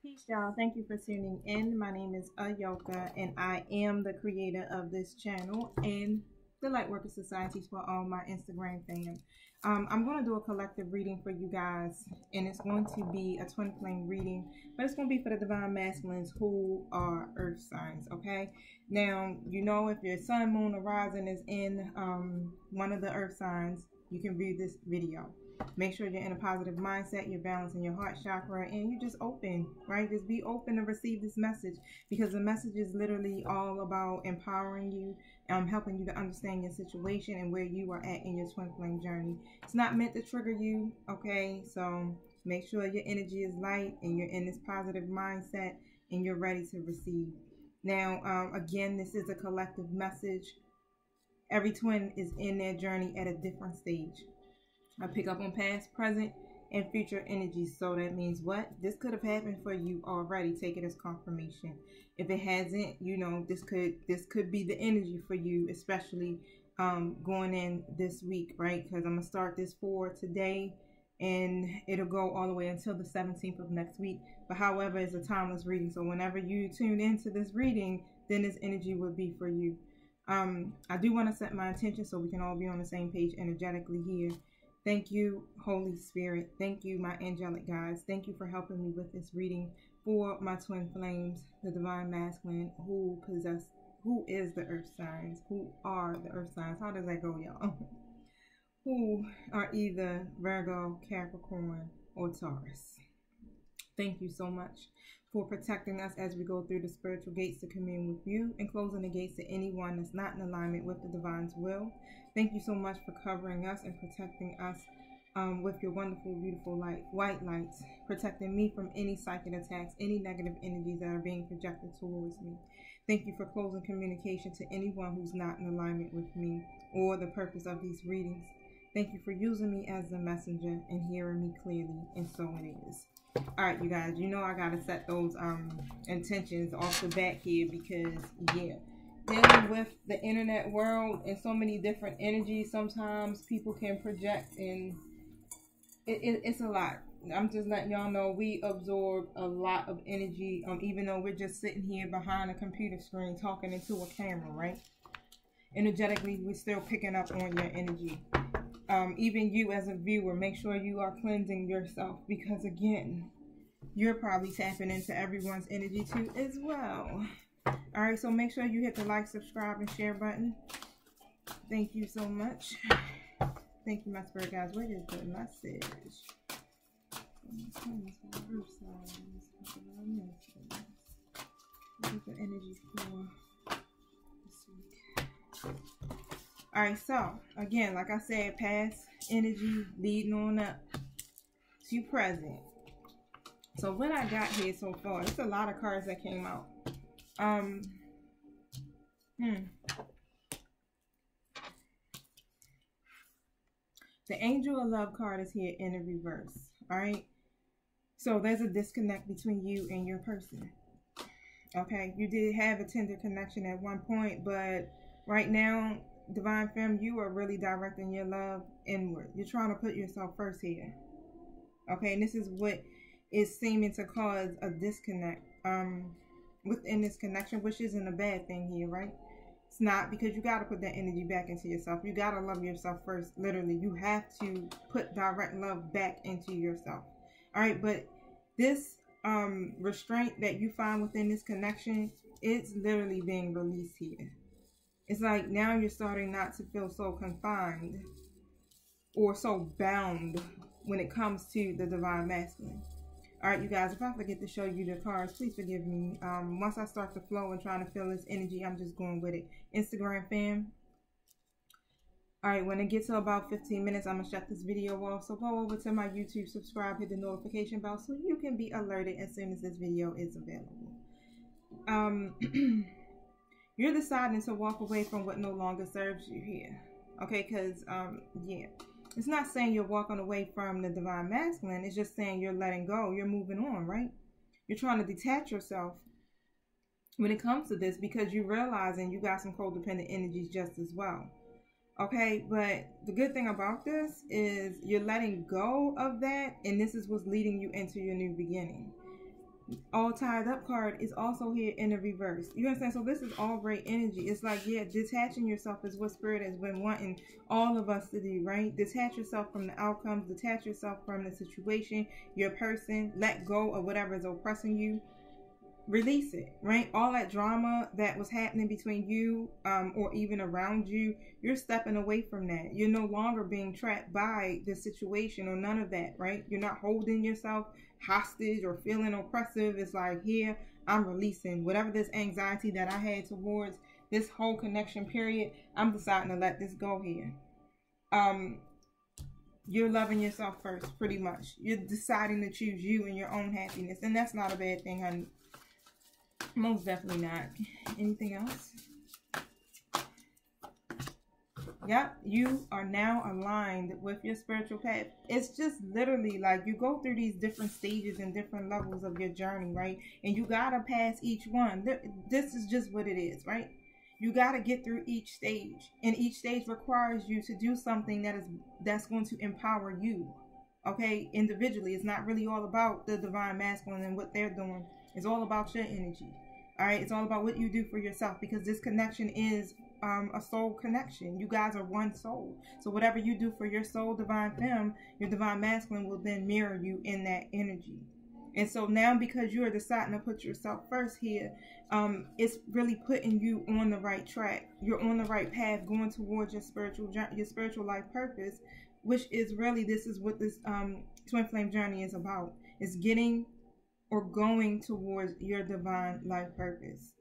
Peace, y'all. Thank you for tuning in. My name is Ayoka, and I am the creator of this channel and the Lightworker Societies for all my Instagram fam. I'm going to do a collective reading for you guys, and it's going to be a twin flame reading, but it's going to be for the divine masculines who are earth signs, okay? Now, you know, if your sun, moon, or rising is in one of the earth signs, you can view this video. Make sure you're in a positive mindset, you're balancing your heart chakra, and you just open, right? Just be open to receive this message, because the message is literally all about empowering you, helping you to understand your situation and where you are at in your twin flame journey. It's not meant to trigger you, okay? So make sure your energy is light and you're in this positive mindset and you're ready to receive. Now, again, this is a collective message. Every twin is in their journey at a different stage. I pick up on past, present, and future energies. So that means what? This could have happened for you already. Take it as confirmation. If it hasn't, you know, this could be the energy for you, especially going in this week, right? Because I'm gonna start this for today, and it'll go all the way until the 17th of next week. But however, it's a timeless reading. So whenever you tune into this reading, then this energy would be for you. I do want to set my intention so we can all be on the same page energetically here. Thank you, Holy Spirit. Thank you, my angelic guides. Thank you for helping me with this reading for my twin flames, the divine masculine, who is the earth signs, who are the earth signs. How does that go, y'all? Who are either Virgo, Capricorn, or Taurus. Thank you so much for protecting us as we go through the spiritual gates to commune with you, and closing the gates to anyone that's not in alignment with the divine's will. Thank you so much for covering us and protecting us with your wonderful, beautiful white lights, protecting me from any psychic attacks, any negative energies that are being projected towards me. Thank you for closing communication to anyone who's not in alignment with me or the purpose of these readings. Thank you for using me as the messenger and hearing me clearly, and so it is. All right, you guys, you know I gotta set those intentions off the bat here, because yeah, dealing with the internet world and so many different energies, sometimes people can project, and it's a lot. I'm just letting y'all know we absorb a lot of energy, even though we're just sitting here behind a computer screen talking into a camera, right? Energetically, we're still picking up on your energy. Even you as a viewer, make sure you are cleansing yourself, because again, you're probably tapping into everyone's energy too as well. All right, so make sure you hit the like, subscribe, and share button. Thank you so much. Thank you, my spirit guys. What is the message? What is the energy for this week? All right, so again, like I said, past energy leading on up to present. So what I got here so far, it's a lot of cards that came out. The Angel of Love card is here in the reverse. All right, so there's a disconnect between you and your person. Okay, you did have a tender connection at one point, but right now, divine femme, you are really directing your love inward. You're trying to put yourself first here. Okay, and this is what is seeming to cause a disconnect within this connection, which isn't a bad thing here, right? It's not, because you got to put that energy back into yourself. You got to love yourself first. Literally, you have to put direct love back into yourself. All right, but this restraint that you find within this connection, it's literally being released here. It's like now you're starting not to feel so confined or so bound when it comes to the divine masculine. All right, you guys, if I forget to show you the cards, please forgive me. Once I start to flow and trying to feel this energy, I'm just going with it. Instagram fam. All right, when it gets to about 15 minutes, I'm going to shut this video off. So go over to my YouTube, subscribe, hit the notification bell so you can be alerted as soon as this video is available. You're deciding to walk away from what no longer serves you here. Okay, because, yeah. It's not saying you're walking away from the divine masculine. It's just saying you're letting go. You're moving on, right? You're trying to detach yourself when it comes to this, because you're realizing you got some codependent energies just as well. Okay, but the good thing about this is you're letting go of that, and this is what's leading you into your new beginning. all tied up card is also here in the reverse. You understand? So this is all great energy. It's like, yeah, detaching yourself is what Spirit has been wanting all of us to do, right? Detach yourself from the outcomes, detach yourself from the situation, your person, let go of whatever is oppressing you. Release it, right? All that drama that was happening between you or even around you, you're stepping away from that. You're no longer being trapped by the situation or none of that, right? You're not holding yourself hostage or feeling oppressive. It's like, here, I'm releasing whatever this anxiety that I had towards this whole connection period. I'm deciding to let this go here. You're loving yourself first, pretty much. You're deciding to choose you and your own happiness, and that's not a bad thing, honey. Most definitely not. Anything else? Yep, you are now aligned with your spiritual path. It's just literally like you go through these different stages and different levels of your journey, right? And you gotta pass each one. This is just what it is, right? You gotta get through each stage, and each stage requires you to do something that's going to empower you. Okay, individually, it's not really all about the divine masculine and what they're doing. It's all about your energy. All right, it's all about what you do for yourself, because this connection is a soul connection. You guys are one soul. So whatever you do for your soul divine femme, your divine masculine will then mirror you in that energy. And so now, because you are deciding to put yourself first here, it's really putting you on the right track. You're on the right path, going towards your spiritual life purpose, which is really, this is what this twin flame journey is about. It's getting or going towards your divine life purpose.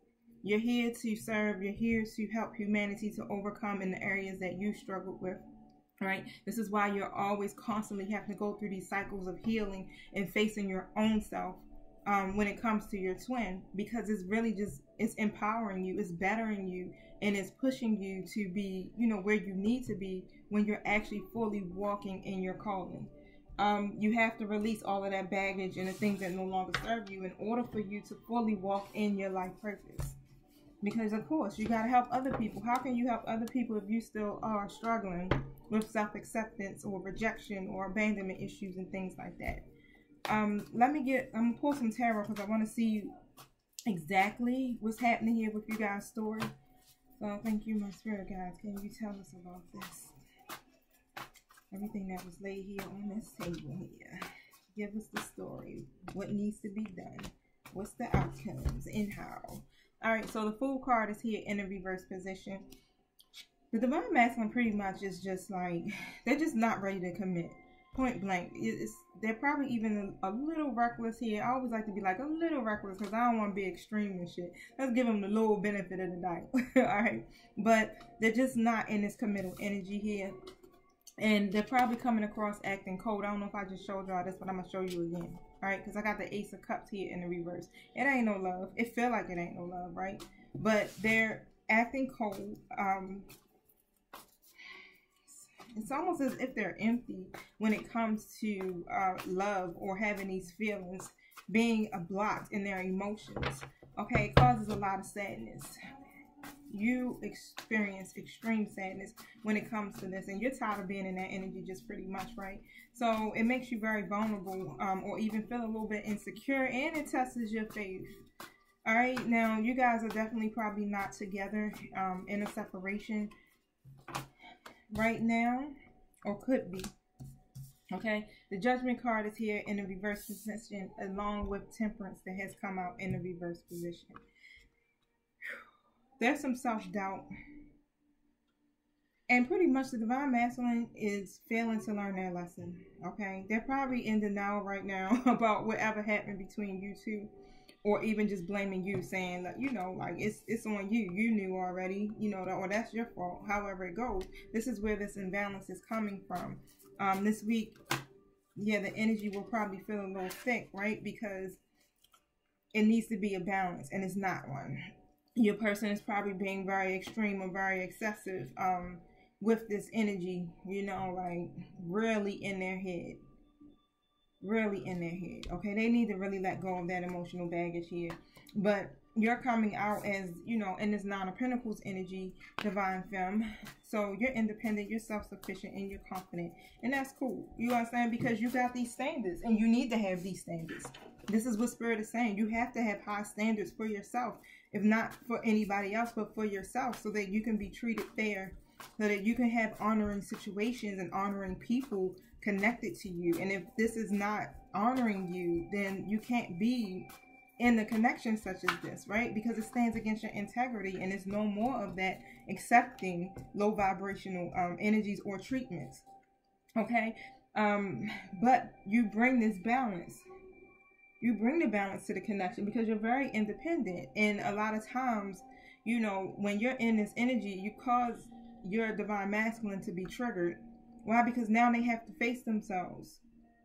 You're here to serve. You're here to help humanity to overcome in the areas that you struggled with. Right? This is why you're always constantly having to go through these cycles of healing and facing your own self when it comes to your twin, because it's really just, it's empowering you, it's bettering you, and it's pushing you to be, you know, where you need to be when you're actually fully walking in your calling. You have to release all of that baggage and the things that no longer serve you in order for you to fully walk in your life purpose. Because, of course, you got to help other people. How can you help other people if you still are struggling with self-acceptance or rejection or abandonment issues and things like that? I'm going to pull some tarot because I want to see exactly what's happening here with you guys' story. So, thank you, my spirit guides. Can you tell us about this? Everything that was laid here on this table here. Give us the story. What needs to be done? What's the outcomes and how? Alright, so the Fool card is here in the reverse position. The divine masculine pretty much is just like, they're just not ready to commit. Point blank. They're probably even a little reckless here. I always like to be like a little reckless because I don't want to be extreme and shit. Let's give them the little benefit of the doubt. Alright, but they're just not in this committal energy here. And they're probably coming across acting cold. I don't know if I just showed y'all this, but I'm going to show you again. Alright, because I got the Ace of Cups here in the reverse. It ain't no love. It feel like it ain't no love, right? But they're acting cold. It's almost as if they're empty when it comes to love or having these feelings, being blocked in their emotions. Okay, it causes a lot of sadness. You experience extreme sadness when it comes to this, and you're tired of being in that energy just pretty much, right? So it makes you very vulnerable, or even feel a little bit insecure, and it tests your faith. All right, now you guys are definitely probably not together in a separation right now, or could be. Okay, the Judgment card is here in the reverse position, along with Temperance that has come out in the reverse position. There's some self-doubt. And pretty much the divine masculine is failing to learn their lesson. Okay? They're probably in denial right now about whatever happened between you two. Or even just blaming you, saying that, you know, like it's on you. You knew already, you know, or that's your fault. However it goes. This is where this imbalance is coming from. This week, yeah, the energy will probably feel a little thick, right? Because it needs to be a balance, and it's not one. Your person is probably being very extreme or very excessive with this energy, you know, like really in their head. Really in their head. Okay, they need to really let go of that emotional baggage here. But you're coming out as, you know, in this Nine of Pentacles energy, Divine Femme. So you're independent, you're self-sufficient, and you're confident. And that's cool. You understand? Because you got these standards, and you need to have these standards. This is what Spirit is saying. You have to have high standards for yourself. If not for anybody else, but for yourself. So that you can be treated fair. So that you can have honoring situations and honoring people connected to you. And if this is not honoring you, then you can't be in the connection such as this, right? Because it stands against your integrity, and it's no more of that accepting low vibrational energies or treatments. Okay, but you bring this balance. You bring the balance to the connection because you're very independent, and a lot of times, you know, when you're in this energy, you cause your divine masculine to be triggered. Why? Because now they have to face themselves.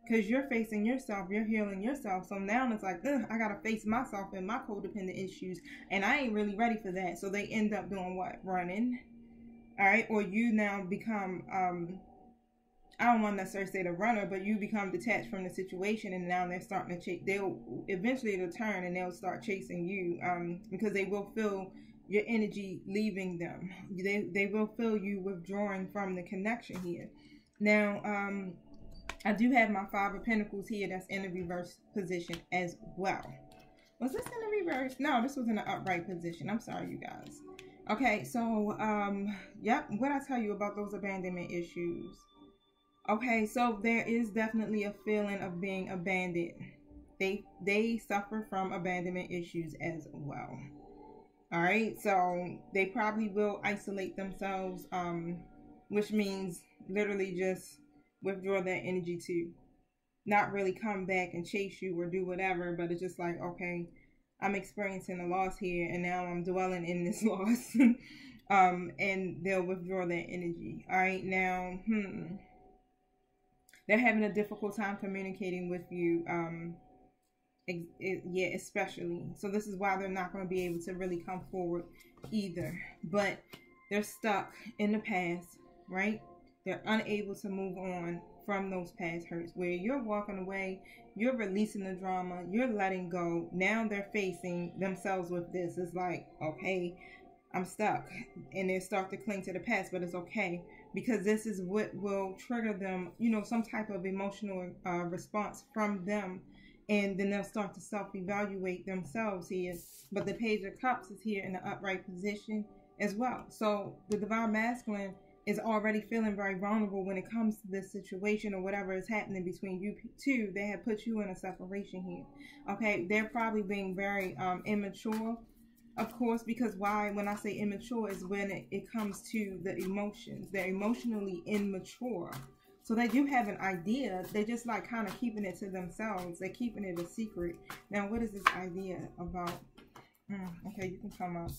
Because you're facing yourself, you're healing yourself. So now it's like, I got to face myself and my codependent issues. And I ain't really ready for that. So they end up doing what? Running. All right. Or you now become, I don't want to necessarily say the runner, but you become detached from the situation. And now they're starting to chase. Eventually it'll turn and they'll start chasing you because they will feel your energy leaving them. They will feel you withdrawing from the connection here. Now, I do have my Five of Pentacles here that's in the reverse position as well. Was this in the reverse? No, this was in the upright position. I'm sorry, you guys. Okay, so, yep, what I tell you about those abandonment issues. Okay, so there is definitely a feeling of being abandoned. They suffer from abandonment issues as well. All right, so they probably will isolate themselves, which means literally just withdraw that energy to not really come back and chase you or do whatever, but it's just like, okay, I'm experiencing a loss here and now I'm dwelling in this loss. And they'll withdraw that energy. All right, now they're having a difficult time communicating with you, yeah, especially. So this is why they're not going to be able to really come forward either, but they're stuck in the past, right? They're unable to move on from those past hurts. Where you're walking away, you're releasing the drama, you're letting go. Now they're facing themselves with this. It's like, okay, I'm stuck. And they start to cling to the past, but it's okay. Because this is what will trigger them, you know, some type of emotional response from them. And then they'll start to self-evaluate themselves here. But the Page of Cups is here in the upright position as well. So the Divine Masculine is already feeling very vulnerable when it comes to this situation or whatever is happening between you two. They have put you in a separation here. Okay, they're probably being very immature, of course, because why? When I say immature is when it comes to the emotions. They're emotionally immature. So they do have an idea. They're just like kind of keeping it to themselves. They're keeping it a secret. Now, what is this idea about? Okay, you can come up.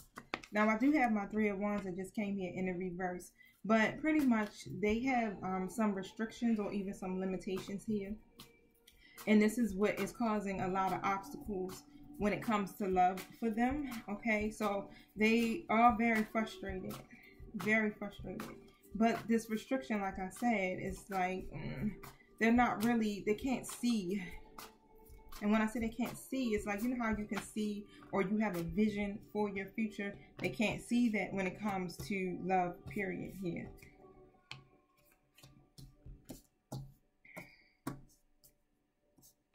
Now, I do have my Three of Wands that just came here in the reverse. But pretty much they have some restrictions or even some limitations here. And this is what is causing a lot of obstacles when it comes to love for them. Okay, so they are very frustrated. Very frustrated. But this restriction, like I said, is like they're not really, they can't see. And when I say they can't see, it's like, you know how you can see or you have a vision for your future? They can't see that when it comes to love, period, here.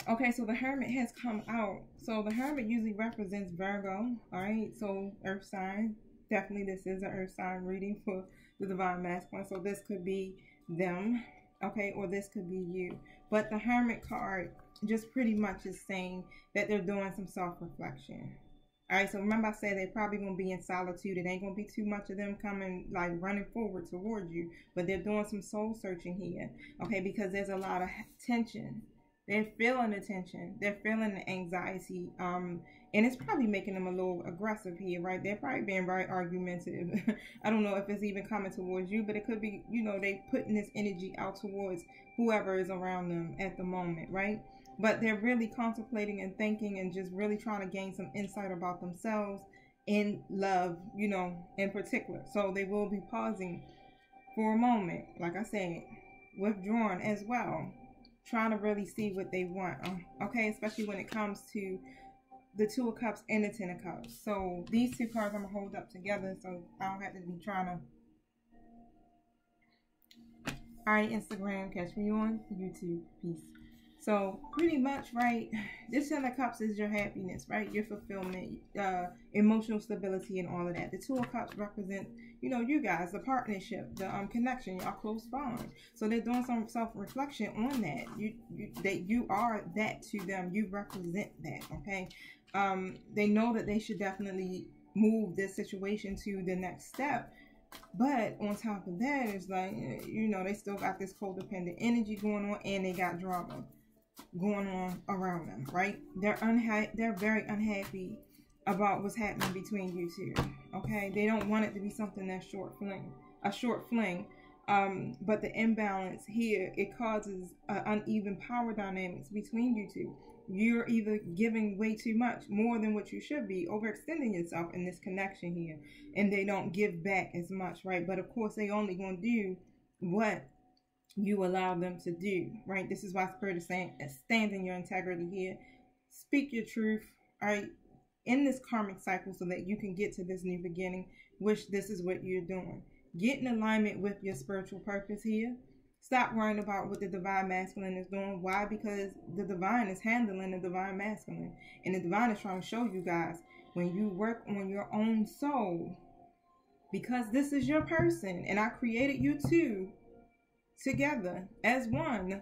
Okay, so the Hermit has come out. So the Hermit usually represents Virgo, all right? So Earth sign. Definitely this is an Earth sign reading for the Divine Masculine. So this could be them, okay? Or this could be you. But the Hermit card just pretty much is saying that they're doing some self-reflection. All right, so remember I said they're probably going to be in solitude. It ain't going to be too much of them coming, like running forward towards you. But they're doing some soul searching here, okay? Because there's a lot of tension. They're feeling the tension. They're feeling the anxiety. And it's probably making them a little aggressive here, right? They're probably being very argumentative. I don't know if it's even coming towards you, but it could be, you know, they putting this energy out towards whoever is around them at the moment, right? But they're really contemplating and thinking and just really trying to gain some insight about themselves in love, you know, in particular. So they will be pausing for a moment, like I said, withdrawn as well, trying to really see what they want. Okay, especially when it comes to the Two of Cups and the Ten of Cups. So these two cards I'm going to hold up together so I don't have to be trying to. Alright, Instagram, catch me on YouTube. Peace. So pretty much, right, this Ten of Cups is your happiness, right? Your fulfillment, emotional stability, and all of that. The Two of Cups represent, you know, you guys, the partnership, the connection, your close bond. So they're doing some self-reflection on that. You are that to them. You represent that, okay? They know that they should definitely move this situation to the next step. But on top of that, it's like, you know, they still got this codependent energy going on, and they got drama going on around them, right? They're very unhappy about what's happening between you two, okay? They don't want it to be something that's a short fling. But the imbalance here, it causes uneven power dynamics between you two. You're either giving way too much, more than what you should be, overextending yourself in this connection here, and they don't give back as much, right? But of course, they only going to do what you allow them to do, right? This is why Spirit is saying, stand in your integrity here. Speak your truth, all right, in this karmic cycle so that you can get to this new beginning, which this is what you're doing. Get in alignment with your spiritual purpose here. Stop worrying about what the divine masculine is doing. Why? Because the divine is handling the divine masculine. And the divine is trying to show you guys, when you work on your own soul, because this is your person, and I created you two together as one,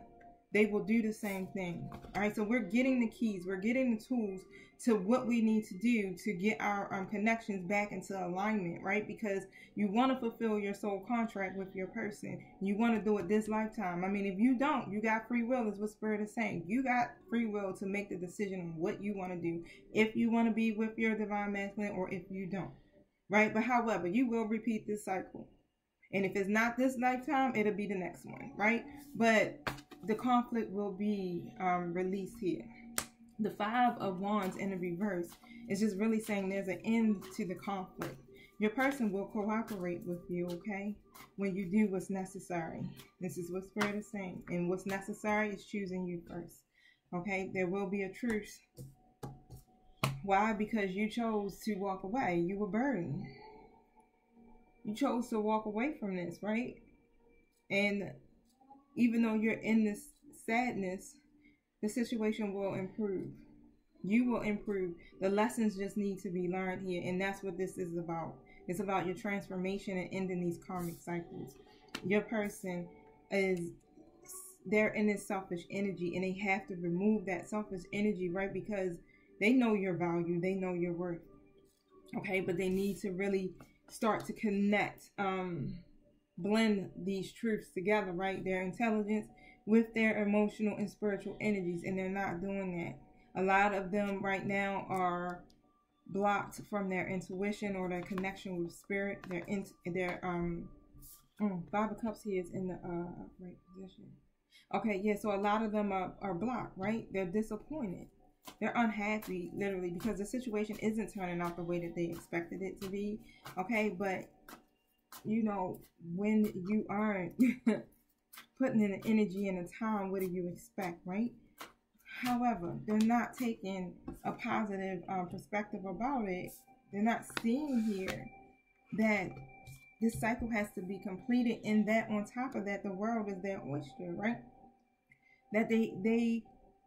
they will do the same thing. All right, so we're getting the keys, we're getting the tools to what we need to do to get our connections back into alignment, right? Because you want to fulfill your soul contract with your person. You want to do it this lifetime. I mean, if you don't, you got free will, is what Spirit is saying. You got free will to make the decision on what you want to do, if you want to be with your divine masculine or if you don't, right? But however, you will repeat this cycle. And if it's not this lifetime, it'll be the next one, right? But the conflict will be released here. The Five of Wands in the reverse is just really saying there's an end to the conflict. Your person will cooperate with you, okay? When you do what's necessary. This is what Spirit is saying. And what's necessary is choosing you first, okay? There will be a truce. Why? Because you chose to walk away. You were burdened. You chose to walk away from this, right? And even though you're in this sadness, the situation will improve. You will improve. The lessons just need to be learned here. And that's what this is about. It's about your transformation and ending these karmic cycles. Your person they're in this selfish energy, and they have to remove that selfish energy, right? Because they know your value. They know your worth. Okay, but they need to really start to connect, blend these truths together, right? Their intelligence with their emotional and spiritual energies, and they're not doing that. A lot of them right now are blocked from their intuition or their connection with spirit. Five of Cups here is in the right position. Okay, yeah, so a lot of them are blocked, right? They're disappointed. They're unhappy, literally, because the situation isn't turning out the way that they expected it to be. Okay, but, you know, when you aren't putting in the energy and the time, what do you expect, right? However, they're not taking a positive perspective about it. They're not seeing here that this cycle has to be completed, and that on top of that, the world is their oyster, right? That they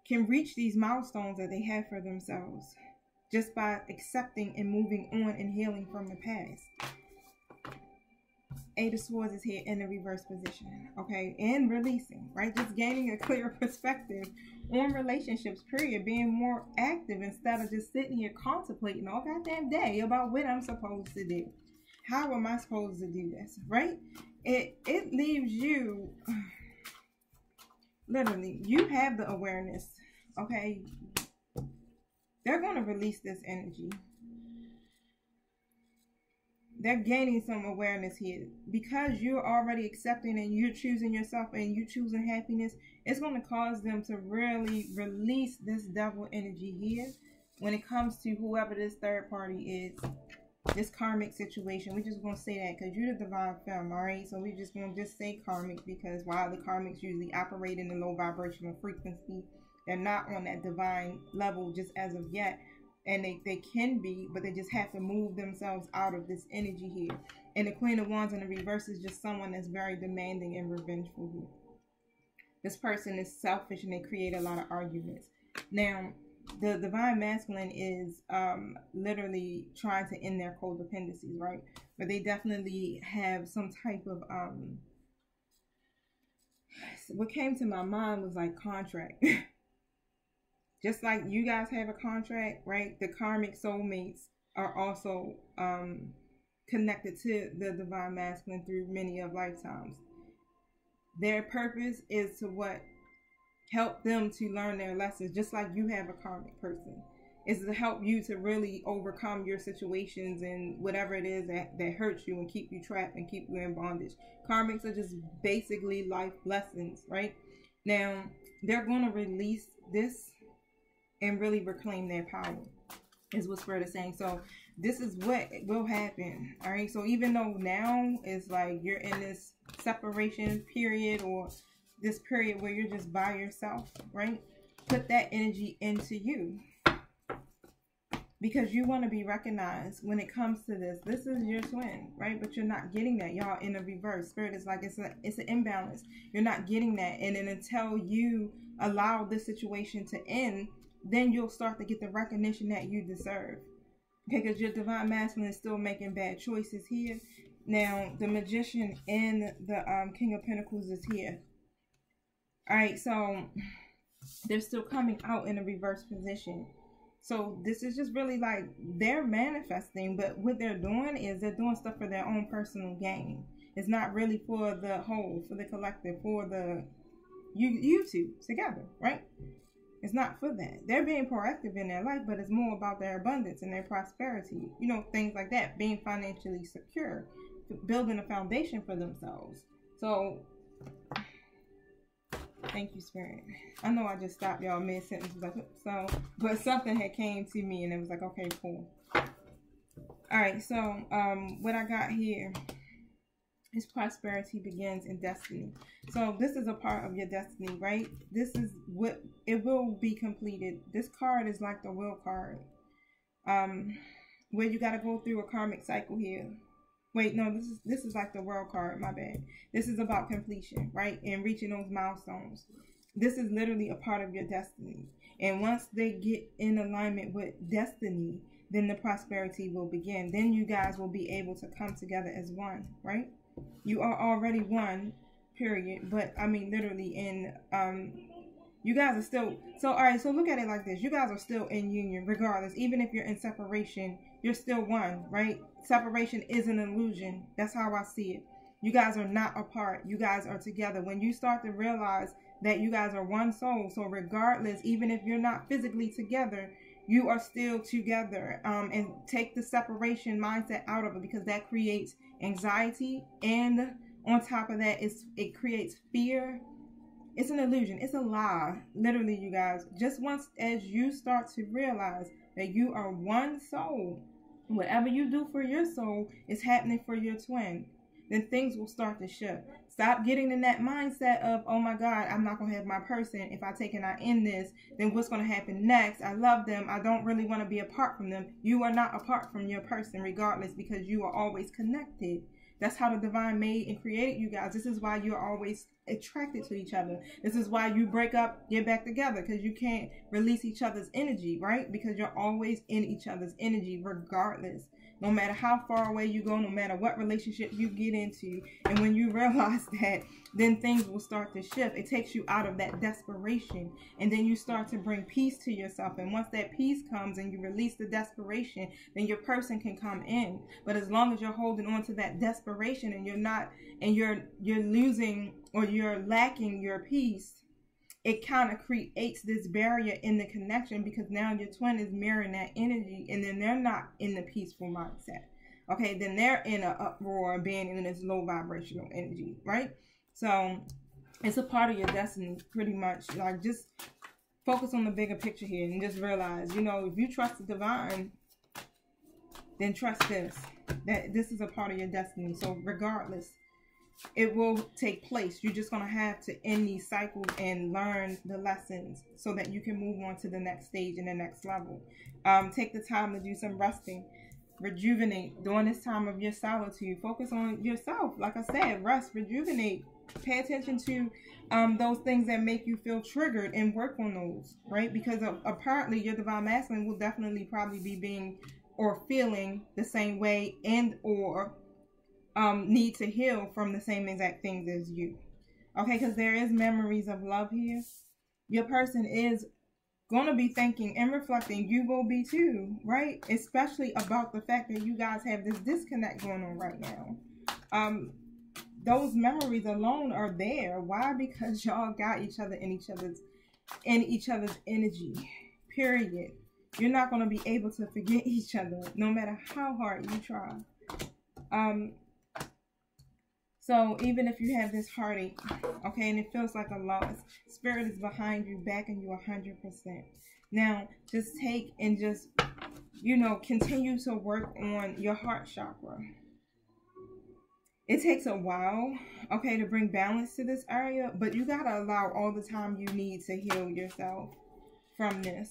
can reach these milestones that they have for themselves just by accepting and moving on and healing from the past. Eight of Swords is here in the reverse position, okay? And releasing, right? Just gaining a clear perspective on relationships, period. Being more active instead of just sitting here contemplating all goddamn day about what I'm supposed to do. How am I supposed to do this, right? It leaves you, literally, you have the awareness, okay? They're going to release this energy. They're gaining some awareness here. Because you're already accepting and you're choosing yourself and you're choosing happiness, it's going to cause them to really release this devil energy here when it comes to whoever this third party is. This karmic situation. We're just going to say that because you're the divine femme, alright? So we're just going to just say karmic because while the karmics usually operate in the low vibrational frequency, they're not on that divine level just as of yet. and they can be, but they just have to move themselves out of this energy here. And the Queen of Wands in the reverse is just someone that's very demanding and revengeful here. This person is selfish and they create a lot of arguments. Now, the Divine Masculine is literally trying to end their codependencies, right? But they definitely have some type of what came to my mind was like contract. Just like you guys have a contract, right? The karmic soulmates are also connected to the Divine Masculine through many of lifetimes. Their purpose is to what? Help them to learn their lessons, just like you have a karmic person. Is to help you to really overcome your situations and whatever it is that hurts you and keep you trapped and keep you in bondage. Karmics are just basically life lessons, right? Now, they're going to release this and really reclaim their power, is what Spirit is saying. So this is what will happen, all right? So even though now it's like you're in this separation period or this period where you're just by yourself, right? Put that energy into you, because you want to be recognized when it comes to this. This is your twin, right? But you're not getting that, y'all. In a reverse, Spirit is like it's an imbalance. You're not getting that, and then until you allow this situation to end, then you'll start to get the recognition that you deserve. Okay, because your Divine Masculine is still making bad choices here. Now, the Magician and the King of Pentacles is here. All right, so they're still coming out in a reverse position. So this is just really like they're manifesting, but what they're doing is they're doing stuff for their own personal gain. It's not really for the whole, for the collective, for the you two together, right? It's not for that. They're being proactive in their life, but it's more about their abundance and their prosperity. You know, things like that, being financially secure, building a foundation for themselves. So thank you, Spirit. I know I just stopped y'all mid-sentence, so, but something had came to me and it was like, okay, cool. All right, so what I got here is prosperity begins in destiny. So this is a part of your destiny, right? This is what it will be completed. This card is like the will card, where you got to go through a karmic cycle here. Wait, no, this is like the world card, my bad. This is about completion, right? And reaching those milestones. This is literally a part of your destiny. And once they get in alignment with destiny, then the prosperity will begin. Then you guys will be able to come together as one, right? You are already one, period. But I mean, literally in, you guys are still, so all right, so look at it like this. You guys are still in union regardless. Even if you're in separation, you're still one, right? Separation is an illusion. That's how I see it. You guys are not apart. You guys are together. When you start to realize that you guys are one soul, so regardless, even if you're not physically together, you are still together. And take the separation mindset out of it, because that creates anxiety. And on top of that, it creates fear. It's an illusion. It's a lie. Literally, you guys. Just once as you start to realize that you are one soul, whatever you do for your soul is happening for your twin, then things will start to shift. Stop getting in that mindset of, oh my God, I'm not going to have my person. If I take and I end this, then what's going to happen next? I love them. I don't really want to be apart from them. You are not apart from your person regardless, because you are always connected. That's how the divine made and created you guys. This is why you're always attracted to each other. This is why you break up, get back together, because you can't release each other's energy, right? Because you're always in each other's energy regardless. No matter how far away you go, no matter what relationship you get into. And when you realize that, then things will start to shift. It takes you out of that desperation. And then you start to bring peace to yourself. And once that peace comes and you release the desperation, then your person can come in. But as long as you're holding on to that desperation and you're not, and you're losing or you're lacking your peace, it kind of creates this barrier in the connection, because now your twin is mirroring that energy, and then they're not in the peaceful mindset. Okay, then they're in an uproar, being in this low vibrational energy, right? So it's a part of your destiny, pretty much. Like, just focus on the bigger picture here and just realize, you know, if you trust the divine, then trust this, that this is a part of your destiny. So regardless, it will take place. You're just going to have to end these cycles and learn the lessons so that you can move on to the next stage and the next level. Take the time to do some resting, rejuvenate during this time of your solitude. Focus on yourself. Like I said, rest, rejuvenate. Pay attention to those things that make you feel triggered and work on those, right? Because apparently your divine masculine will definitely probably be being or feeling the same way and or need to heal from the same exact things as you. Okay, because there is memories of love here. Your person is going to be thinking and reflecting. You will be too, right? Especially about the fact that you guys have this disconnect going on right now. Those memories alone are there. Why? Because y'all got each other in each other's energy. Period. You're not going to be able to forget each other no matter how hard you try. So even if you have this heartache, okay, and it feels like a loss, Spirit is behind you, backing you 100%. Now, just take and just, continue to work on your heart chakra. It takes a while, okay, to bring balance to this area, but you got to allow all the time you need to heal yourself from this.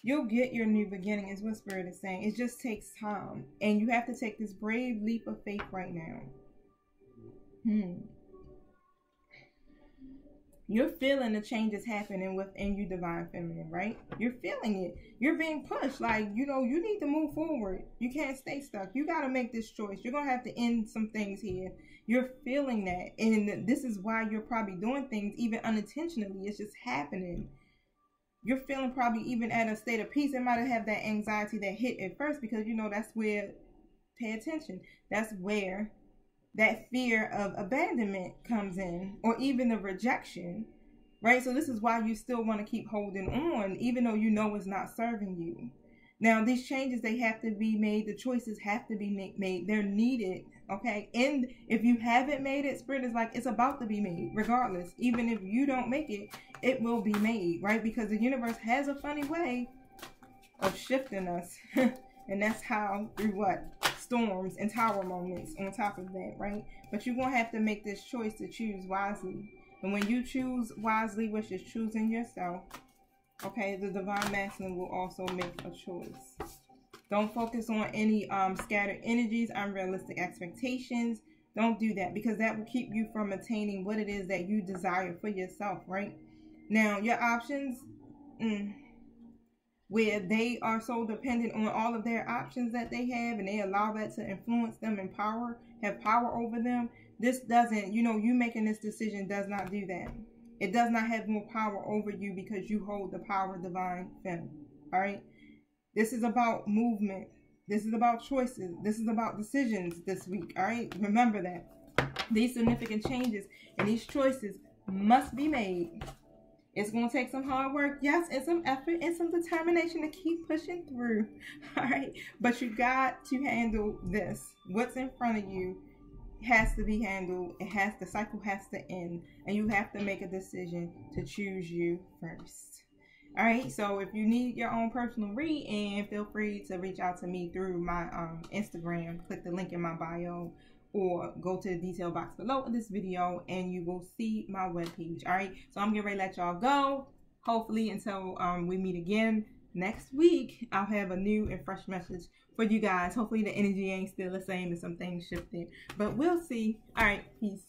You'll get your new beginning is what Spirit is saying. It just takes time, and you have to take this brave leap of faith right now. You're feeling the changes happening within you, divine feminine, right? You're feeling it. You're being pushed. Like, you need to move forward. You can't stay stuck. You got to make this choice. You're going to have to end some things here. You're feeling that. And this is why you're probably doing things even unintentionally. It's just happening. You're feeling probably even at a state of peace. It might have that anxiety that hit at first because, that's where, pay attention, that's where that fear of abandonment comes in, or even the rejection, right? So this is why you still want to keep holding on, even though you know it's not serving you. Now, these changes, they have to be made. The choices have to be made. They're needed, okay? And if you haven't made it, Spirit is like, it's about to be made, regardless. Even if you don't make it, it will be made, right? Because the universe has a funny way of shifting us. And that's how, through what? Storms and tower moments on top of that, right? But you're going to have to make this choice to choose wisely. And when you choose wisely, which is choosing yourself, okay, the divine masculine will also make a choice. Don't focus on any scattered energies, unrealistic expectations. Don't do that, because that will keep you from attaining what it is that you desire for yourself, right? Now, your options, where they are so dependent on all of their options that they have, and they allow that to influence them and have power over them. This doesn't, you making this decision does not do that. It does not have more power over you because you hold the power of divine feminine. All right. This is about movement. This is about choices. This is about decisions this week. All right. Remember that these significant changes and these choices must be made. It's going to take some hard work, yes, and some effort and some determination to keep pushing through, all right? But you got to handle this. What's in front of you has to be handled. The cycle has to end, and you have to make a decision to choose you first. All right, so if you need your own personal read, and feel free to reach out to me through my Instagram. Click the link in my bio, or go to the detail box below this video and you will see my webpage. All right, so I'm getting ready to let y'all go. Hopefully until we meet again next week, I'll have a new and fresh message for you guys. Hopefully the energy ain't still the same and some things shifted, but we'll see. All right, peace.